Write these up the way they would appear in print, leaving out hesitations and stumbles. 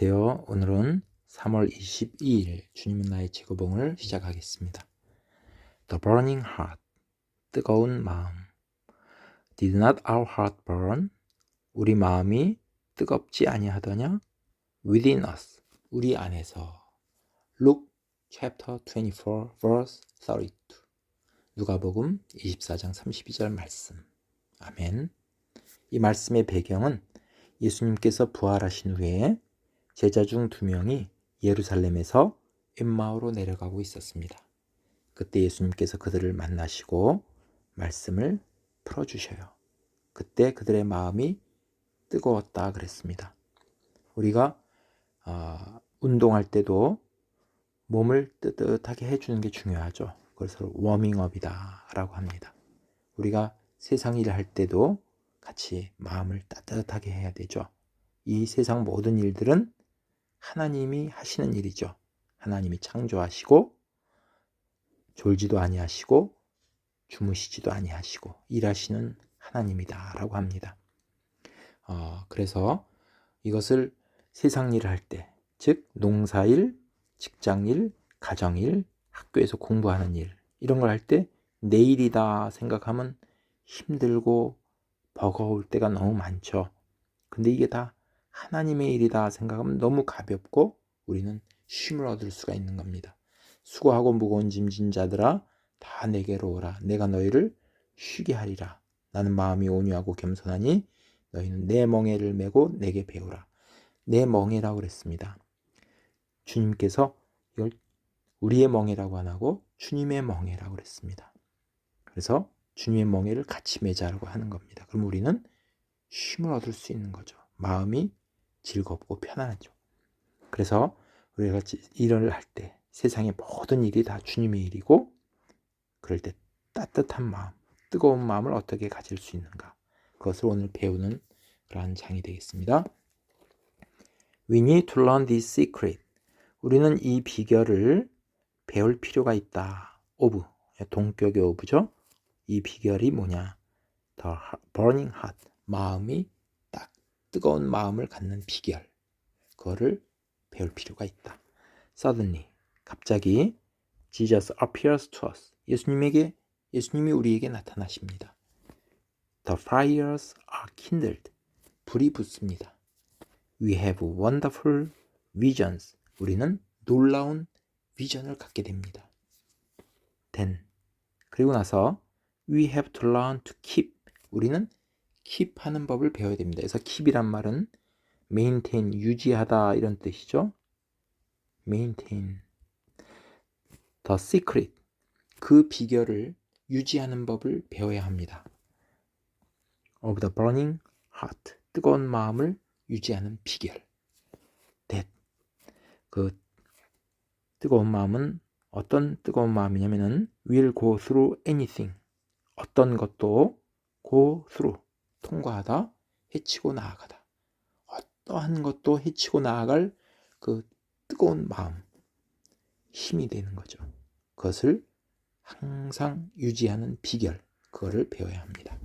안녕하세요. 오늘은 3월 22일 주님은 나의 제거봉을 시작하겠습니다. The burning heart, 뜨거운 마음. Did not our heart burn? 우리 마음이 뜨겁지 아니하더냐? Within us, 우리 안에서. Luke chapter 24 verse 32. 누가복음 24장 32절 말씀. 아멘. 이 말씀의 배경은 예수님께서 부활하신 후에 제자 중 2명이 예루살렘에서 엠마오로 내려가고 있었습니다. 그때 예수님께서 그들을 만나시고 말씀을 풀어주셔요. 그때 그들의 마음이 뜨거웠다 그랬습니다. 우리가 운동할 때도 몸을 뜨뜻하게 해주는 게 중요하죠. 그래서 워밍업이다 라고 합니다. 우리가 세상 일을 할 때도 같이 마음을 따뜻하게 해야 되죠. 이 세상 모든 일들은 하나님이 하시는 일이죠. 하나님이 창조하시고 졸지도 아니하시고 주무시지도 아니하시고 일하시는 하나님이다 라고 합니다. 그래서 이것을 세상 일을 할 때, 즉 농사일, 직장일, 가정일, 학교에서 공부하는 일 이런 걸 할 때 내일이다 생각하면 힘들고 버거울 때가 너무 많죠. 근데 이게 다 하나님의 일이다 생각하면 너무 가볍고 우리는 쉼을 얻을 수가 있는 겁니다. 수고하고 무거운 짐진 자들아 다 내게로 오라. 내가 너희를 쉬게 하리라. 나는 마음이 온유하고 겸손하니 너희는 내 멍에를 메고 내게 배우라. 내 멍에라고 그랬습니다. 주님께서 이걸 우리의 멍에라고 안 하고 주님의 멍에라고 그랬습니다. 그래서 주님의 멍에를 같이 매자라고 하는 겁니다. 그럼 우리는 쉼을 얻을 수 있는 거죠. 마음이 즐겁고 편안하죠. 그래서 우리가 일을 할 때 세상의 모든 일이 다 주님의 일이고 그럴 때 따뜻한 마음, 뜨거운 마음을 어떻게 가질 수 있는가 그것을 오늘 배우는 그러한 장이 되겠습니다. We need to learn this secret. 우리는 이 비결을 배울 필요가 있다. 오브, 동격의 오브죠. 이 비결이 뭐냐? The burning heart, 마음이 딱 뜨거운 마음을 갖는 비결. 그거를 배울 필요가 있다. Suddenly, 갑자기 Jesus appears to us. 예수님이 우리에게 나타나십니다. The fires are kindled. 불이 붙습니다. We have wonderful visions. 우리는 놀라운 비전을 갖게 됩니다. Then, 그리고 나서 we have to learn to keep. 우리는 keep 하는 법을 배워야 됩니다. 그래서 keep이란 말은 maintain, 유지하다 이런 뜻이죠. maintain. The secret, 그 비결을 유지하는 법을 배워야 합니다. Of the burning heart, 뜨거운 마음을 유지하는 비결. That, 그 뜨거운 마음은 어떤 뜨거운 마음이냐면은 will go through anything, 어떤 것도 go through, 통과하다, 헤치고 나아가다. 어떠한 것도 헤치고 나아갈 그 뜨거운 마음, 힘이 되는 거죠. 그것을 항상 유지하는 비결, 그거를 배워야 합니다.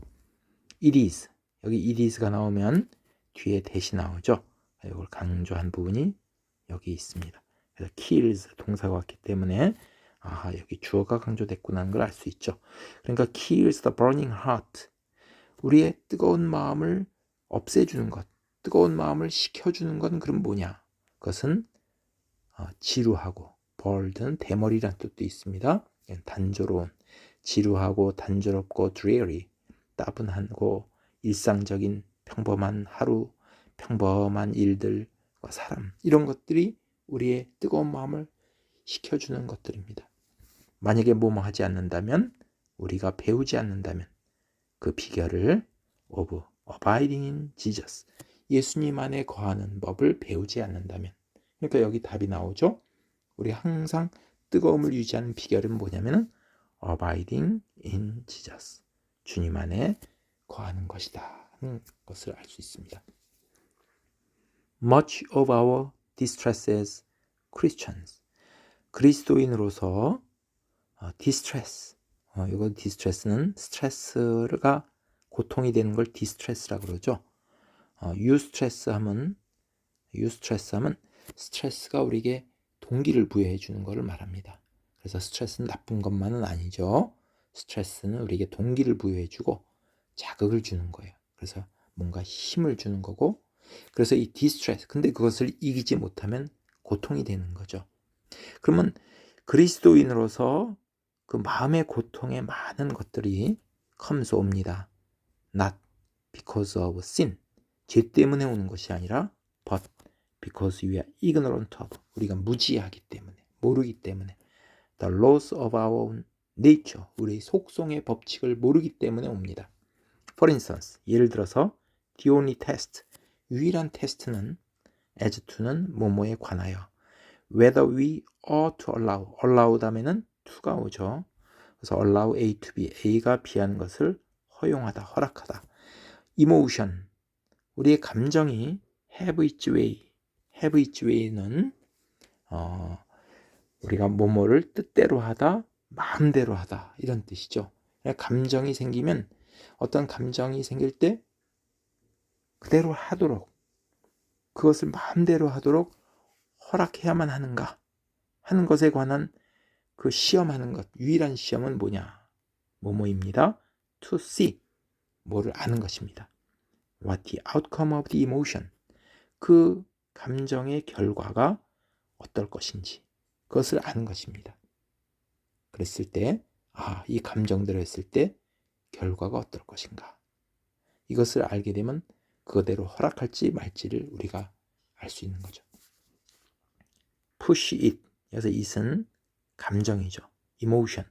It is, 여기 it is가 나오면 뒤에 대시 나오죠. 이걸 강조한 부분이 여기 있습니다. 그래서 kills 동사가 왔기 때문에 여기 주어가 강조됐구나 하는 걸 알 수 있죠. 그러니까 kills the burning heart, 우리의 뜨거운 마음을 없애주는 것, 뜨거운 마음을 식혀주는 건 그럼 뭐냐? 그것은 지루하고, bored는 대머리란 뜻도 있습니다. 단조로운, 지루하고 단조롭고 dreary, 따분하고 일상적인 평범한 하루, 평범한 일들과 사람, 이런 것들이 우리의 뜨거운 마음을 식혀주는 것들입니다. 만약에 뭐뭐 하지 않는다면, 우리가 배우지 않는다면 그 비결을 of abiding in Jesus, 예수님 안에 거하는 법을 배우지 않는다면, 그러니까 여기 답이 나오죠. 우리 항상 뜨거움을 유지하는 비결은 뭐냐면은 abiding in Jesus, 주님 안에 거하는 것이다 하는 것을 알 수 있습니다. Much of our distress as Christians, 그리스도인으로서 distress, 이거 distress는 스트레스가 고통이 되는 걸 디스트레스라고 그러죠. 유스트레스 하면 유스트레스 하면 스트레스가 우리에게 동기를 부여해 주는 것을 말합니다. 그래서 스트레스는 나쁜 것만은 아니죠. 스트레스는 우리에게 동기를 부여해 주고 자극을 주는 거예요. 그래서 뭔가 힘을 주는 거고, 그래서 이 디스트레스, 근데 그것을 이기지 못하면 고통이 되는 거죠. 그러면 그리스도인으로서 그 마음의 고통에 많은 것들이 comes 옵니다. Not because of sin, 죄 때문에 오는 것이 아니라 but because we are ignorant of, 우리가 무지하기 때문에, 모르기 때문에, the laws of our nature, 우리 속성의 법칙을 모르기 때문에 옵니다. For instance, 예를 들어서 the only test, 유일한 테스트는 as to는 뭐뭐에 관하여, whether we ought to allow 다음에는 to가 오죠. 그래서 allow A to B, A가 B하는 것을 허용하다, 허락하다. emotion, 우리의 감정이 have its way는 우리가 뭐뭐를 뜻대로 하다, 마음대로 하다, 이런 뜻이죠. 감정이 생기면, 어떤 감정이 생길 때 그대로 하도록, 그것을 마음대로 하도록 허락해야만 하는가 하는 것에 관한 그 시험하는 것, 유일한 시험은 뭐냐? 뭐뭐입니다. To see, 뭐를 아는 것입니다. What the outcome of the emotion, 그 감정의 결과가 어떨 것인지 그것을 아는 것입니다. 그랬을 때, 이 감정대로 했을 때 결과가 어떨 것인가, 이것을 알게 되면 그거대로 허락할지 말지를 우리가 알 수 있는 거죠. push it, 그래서 it은 감정이죠. emotion,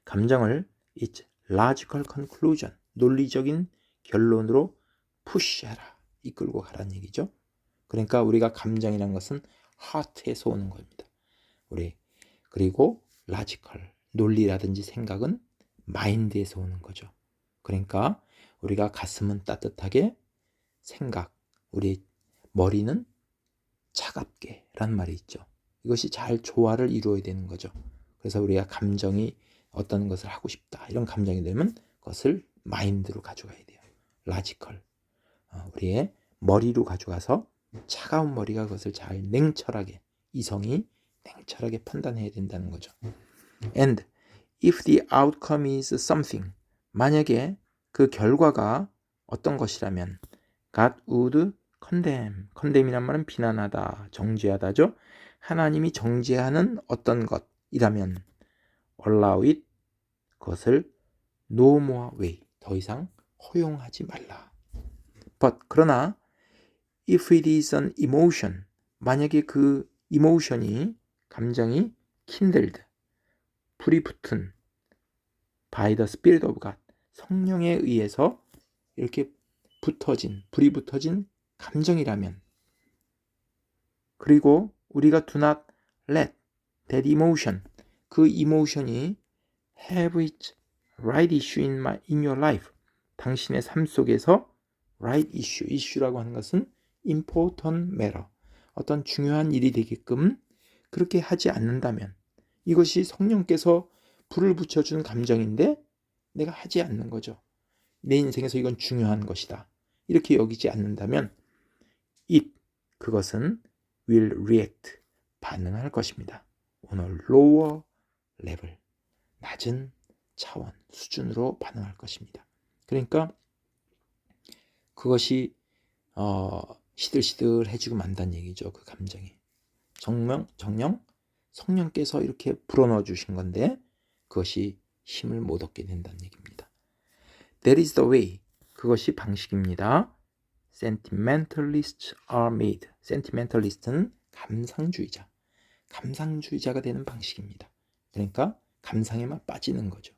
감정을 its logical conclusion, 논리적인 결론으로 push하라, 이끌고 가라는 얘기죠. 그러니까 우리가 감정이라는 것은 heart에서 오는 겁니다. 그리고 logical, 논리라든지 생각은 mind에서 오는 거죠. 그러니까 우리가 가슴은 따뜻하게, 생각, 우리 머리는 차갑게 라는 말이 있죠. 이것이 잘 조화를 이루어야 되는 거죠. 그래서 우리가 감정이 어떤 것을 하고 싶다, 이런 감정이 되면 그것을 마인드로 가져가야 돼요. 라지컬, 우리의 머리로 가져가서 차가운 머리가 그것을 잘 냉철하게, 이성이 냉철하게 판단해야 된다는 거죠. And if the outcome is something, 만약에 그 결과가 어떤 것이라면 God would condemn이란 말은 비난하다, 정죄하다죠. 하나님이 정죄하는 어떤 것이라면 allow it, 그것을 no more way, 더 이상 허용하지 말라. But 그러나 if it is an emotion, 만약에 그 emotion이, 감정이 kindled, 불이 붙은 by the Spirit of God, 성령에 의해서 이렇게 불이 붙어진 감정이라면, 그리고 우리가 do not let that emotion, 그 emotion이 have its right issue in your life, 당신의 삶 속에서 right issue라고 하는 것은 important matter, 어떤 중요한 일이 되게끔 그렇게 하지 않는다면, 이것이 성령께서 불을 붙여준 감정인데 내가 하지 않는 거죠. 내 인생에서 이건 중요한 것이다, 이렇게 여기지 않는다면 그것은 will react, 반응할 것입니다. on a lower level, 낮은 차원, 수준으로 반응할 것입니다. 그러니까 그것이 시들시들해지고 만다는 얘기죠. 그 감정이 정령 성령께서 이렇게 불어넣어 주신 건데 그것이 힘을 못 얻게 된다는 얘기입니다. That is the way, 그것이 방식입니다. Sentimentalists are made. Sentimentalist는 감상주의자가 되는 방식입니다. 그러니까 감상에만 빠지는 거죠.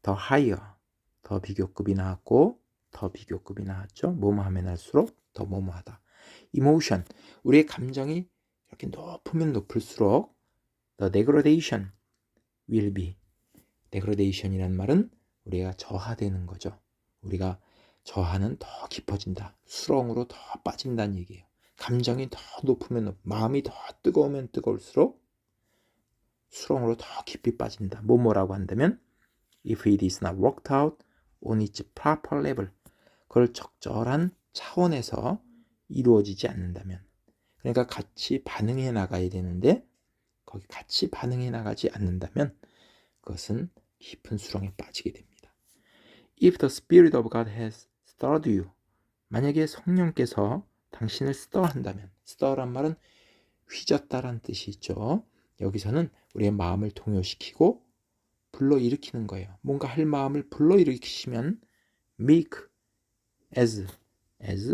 더 higher, 더 비교급이 나왔고 더 비교급이 나왔죠. 뭐뭐하면 할수록 더 뭐뭐하다. Emotion, 우리의 감정이 이렇게 높으면 높을수록 the degradation will be. degradation이란 말은 우리가 저하되는 거죠. 우리가 저하는 더 깊어진다, 수렁으로 더 빠진다는 얘기예요. 감정이 더 높으면 마음이 더 뜨거우면 뜨거울수록 수렁으로 더 깊이 빠진다. 뭐라고 한다면 if it is not worked out on its proper level, 그걸 적절한 차원에서 이루어지지 않는다면, 그러니까 같이 반응해 나가야 되는데 거기 같이 반응해 나가지 않는다면 그것은 깊은 수렁에 빠지게 됩니다. If the Spirit of God has stirred you, 만약에 성령께서 당신을 stir한다면, stir란 말은 휘젓다란 뜻이 있죠. 여기서는 우리의 마음을 동요시키고 불러일으키는 거예요. 뭔가 할 마음을 불러일으키시면 make as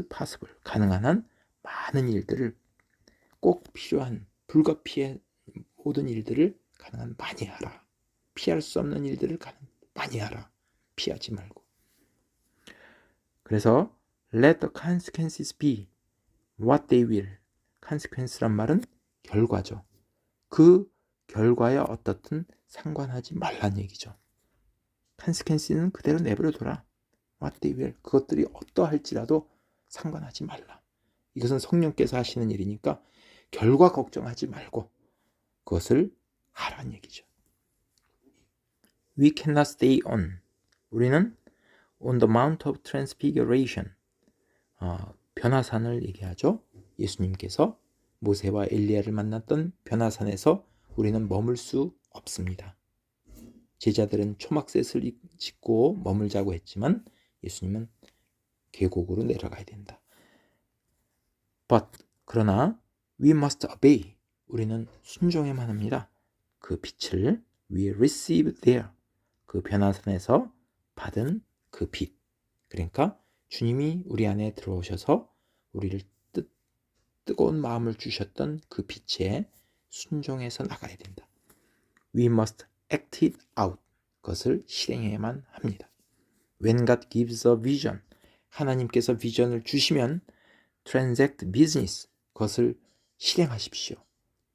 possible, 가능한 한 많은 일들을, 꼭 필요한 불가피의 모든 일들을 가능한 많이 하라. 피할 수 없는 일들을 많이 하라. 피하지 말고. 그래서 let the consequences be what they will. consequence란 말은 결과죠. 그 결과에 어떻든 상관하지 말란 얘기죠. consequence는 그대로 내버려둬라. what they will. 그것들이 어떠할지라도 상관하지 말라. 이것은 성령께서 하시는 일이니까 결과 걱정하지 말고 그것을 하란 얘기죠. We cannot stay on. 우리는 on the Mount of Transfiguration. 변화산을 얘기하죠. 예수님께서 모세와 엘리야를 만났던 변화산에서 우리는 머물 수 없습니다. 제자들은 초막셋을 짓고 머물자고 했지만 예수님은 계곡으로 내려가야 된다. But 그러나 we must obey. 우리는 순종해야만 합니다. 그 빛을 we receive there. 그 변화산에서 받은 그 빛. 그러니까 주님이 우리 안에 들어오셔서 우리를 뜨거운 마음을 주셨던 그 빛에 순종해서 나가야 된다. We must act it out. 그것을 실행해야만 합니다. When God gives a vision. 하나님께서 비전을 주시면 transact business. 그것을 실행하십시오.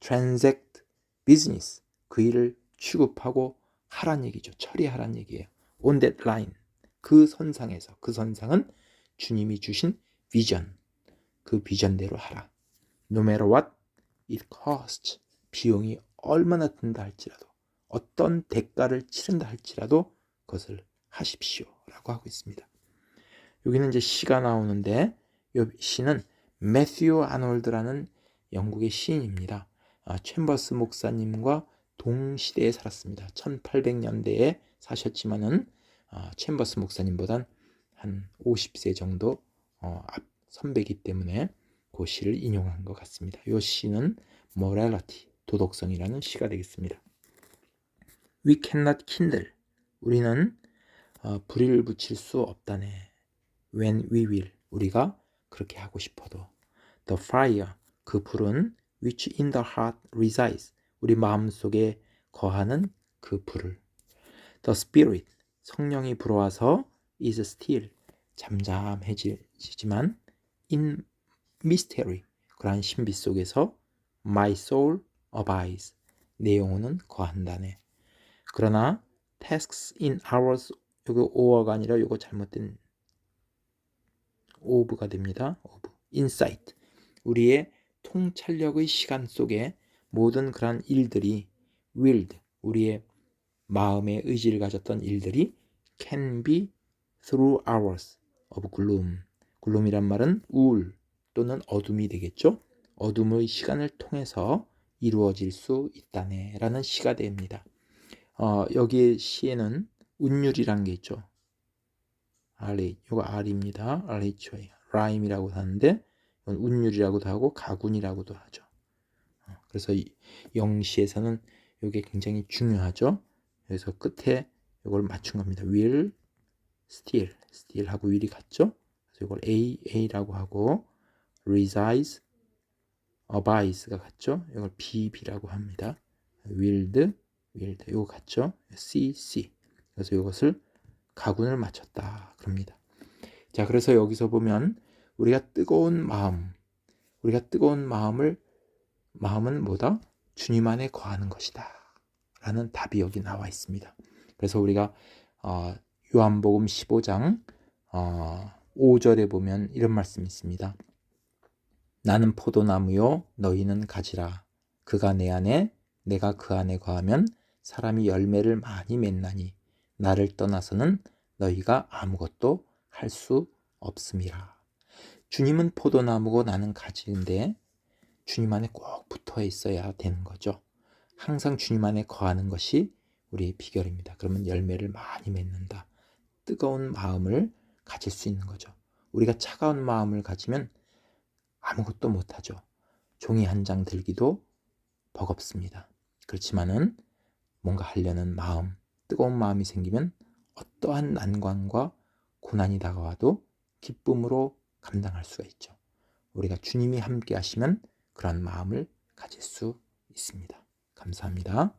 transact business. 그 일을 취급하고 하란 얘기죠. 처리하란 얘기예요. On that line. 그 선상에서. 그 선상은 주님이 주신 비전. 그 비전대로 하라. No matter what it costs. 비용이 얼마나 든다 할지라도, 어떤 대가를 치른다 할지라도 그것을 하십시오. 라고 하고 있습니다. 여기는 이제 시가 나오는데 이 시는 매튜 아놀드라는 영국의 시인입니다. 챔버스 목사님과 동시대에 살았습니다. 1800년대에 사셨지만은 챔버스 목사님보단 한 50세 정도 앞 선배이기 때문에 그 시를 인용한 것 같습니다. 이 시는 morality, 도덕성이라는 시가 되겠습니다. We cannot kindle. 우리는 불을 붙일 수 없다네. When we will. 우리가 그렇게 하고 싶어도. The fire. 그 불은 which in the heart resides. 우리 마음속에 거하는 그 불을. The spirit. 성령이 불어와서 is still. 잠잠해지지만 in mystery. 그러한 신비 속에서 my soul abides. 내 영혼은 거한다네. 그러나 tasks in hours. 이거 o가 아니라 이거 잘못된 of가 됩니다. of. insight. 우리의 통찰력의 시간 속에 모든 그런 일들이 willed. 우리의 마음의 의지를 가졌던 일들이 can be through hours of gloom. gloom이란 말은 우울 또는 어둠이 되겠죠. 어둠의 시간을 통해서 이루어질 수 있다네 라는 시가 됩니다. 여기에 시에는 운율이란 게 있죠. RH, 이거 R입니다. RHOA, 라임이라고 하는데 운율이라고도 하고 가군이라고도 하죠. 그래서 영시에서는 이게 굉장히 중요하죠. 그래서 끝에 이걸 맞춘 겁니다. will, still하고 will이 같죠. 그래서 이걸 A라고 하고 resides, abides,가 같죠. 이걸 B라고 합니다. willed, 이거 같죠. C. 그래서 이것을 가군을 맞췄다 그럽니다. 자, 그래서 여기서 보면 우리가 뜨거운 마음은 뭐다? 주님 안에 거하는 것이다 라는 답이 여기 나와 있습니다. 그래서 우리가 요한복음 15장 5절에 보면 이런 말씀이 있습니다. 나는 포도나무요 너희는 가지라. 그가 내 안에 내가 그 안에 거하면 사람이 열매를 많이 맺나니 나를 떠나서는 너희가 아무것도 할 수 없음이라. 주님은 포도나무고 나는 가지인데 주님 안에 꼭 붙어 있어야 되는 거죠. 항상 주님 안에 거하는 것이 우리의 비결입니다. 그러면 열매를 많이 맺는다. 뜨거운 마음을 가질 수 있는 거죠. 우리가 차가운 마음을 가지면 아무것도 못하죠. 종이 한 장 들기도 버겁습니다. 그렇지만은 뭔가 하려는 마음, 뜨거운 마음이 생기면 어떠한 난관과 고난이 다가와도 기쁨으로 감당할 수가 있죠. 우리가 주님이 함께 하시면 그런 마음을 가질 수 있습니다. 감사합니다.